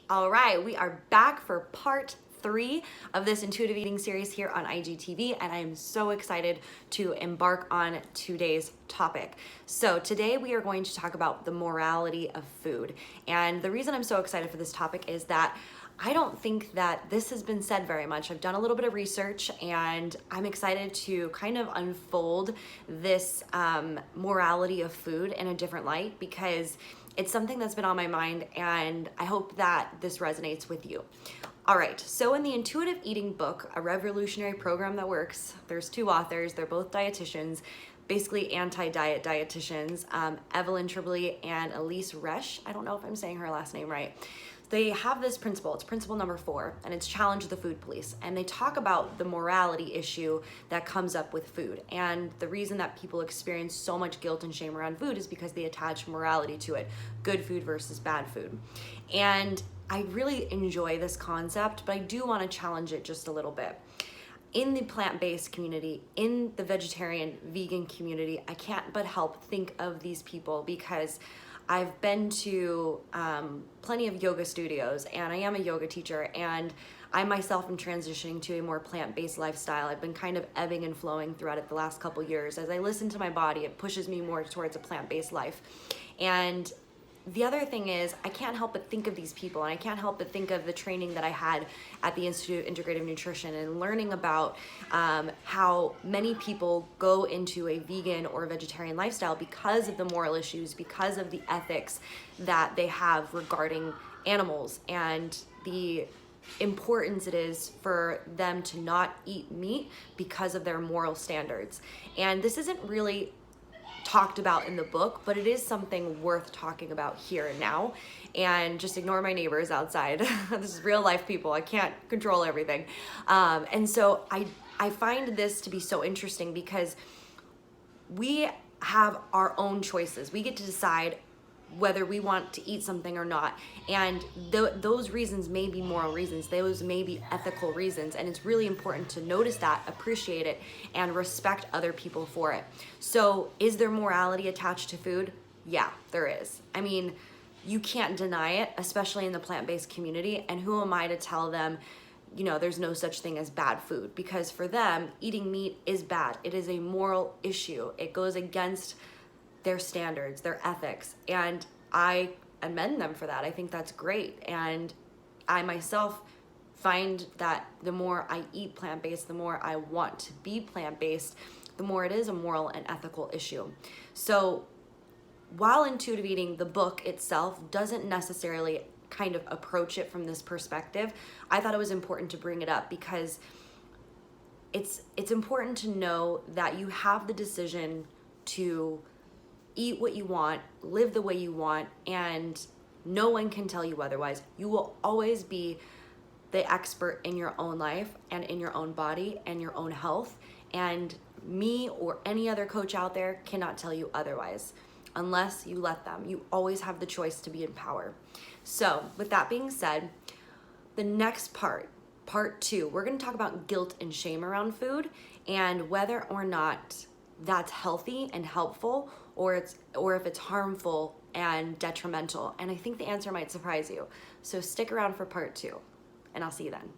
All right, we are back for part 3 of this intuitive eating series here on IGTV, and I am so excited to embark on today's topic. So today we are going to talk about the morality of food. And the reason I'm so excited for this topic is that I don't think that this has been said very much. I've done a little bit of research and I'm excited to kind of unfold this morality of food in a different light, because it's something that's been on my mind and I hope that this resonates with you. All right, so in the Intuitive Eating book, A Revolutionary Program That Works, there's 2 authors, they're both dietitians, basically anti-diet dietitians, Evelyn Tribole and Elise Resch. I don't know if I'm saying her last name right. They have this principle, it's principle number 4, and it's challenge the food police. And they talk about the morality issue that comes up with food. And the reason that people experience so much guilt and shame around food is because they attach morality to it, good food versus bad food. And I really enjoy this concept, but I do want to challenge it just a little bit. In the plant-based community, in the vegetarian, vegan community, I can't but help think of these people because I've been to plenty of yoga studios, and I am a yoga teacher, and I myself am transitioning to a more plant-based lifestyle. I've been kind of ebbing and flowing throughout it the last couple years. As I listen to my body, it pushes me more towards a plant-based life. And the other thing is, I can't help but think of these people, and I can't help but think of the training that I had at the Institute of Integrative Nutrition and learning about how many people go into a vegan or vegetarian lifestyle because of the moral issues, because of the ethics that they have regarding animals, and the importance it is for them to not eat meat because of their moral standards. And this isn't really talked about in the book, but it is something worth talking about here and now. And just ignore my neighbors outside. This is real life people. I can't control everything. And so I find this to be so interesting because we have our own choices. We get to decide whether we want to eat something or not. And those reasons may be moral reasons. Those may be ethical reasons. And it's really important to notice that, appreciate it, and respect other people for it. So is there morality attached to food? Yeah, there is. I mean, you can't deny it, especially in the plant-based community. And who am I to tell them, you know, there's no such thing as bad food? Because for them, eating meat is bad. It is a moral issue. It goes against their standards, their ethics, and I amend them for that. I think that's great. And I myself find that the more I eat plant-based, the more I want to be plant-based, the more it is a moral and ethical issue. So while Intuitive Eating, the book itself, doesn't necessarily kind of approach it from this perspective, I thought it was important to bring it up because it's important to know that you have the decision to eat what you want, live the way you want, and no one can tell you otherwise. You will always be the expert in your own life and in your own body and your own health. And me or any other coach out there cannot tell you otherwise unless you let them. You always have the choice to be in power. So with that being said, the next part 2, we're going to talk about guilt and shame around food and whether or not that's healthy and helpful, or if it's harmful and detrimental. And I think the answer might surprise you. So stick around for part 2, and I'll see you then.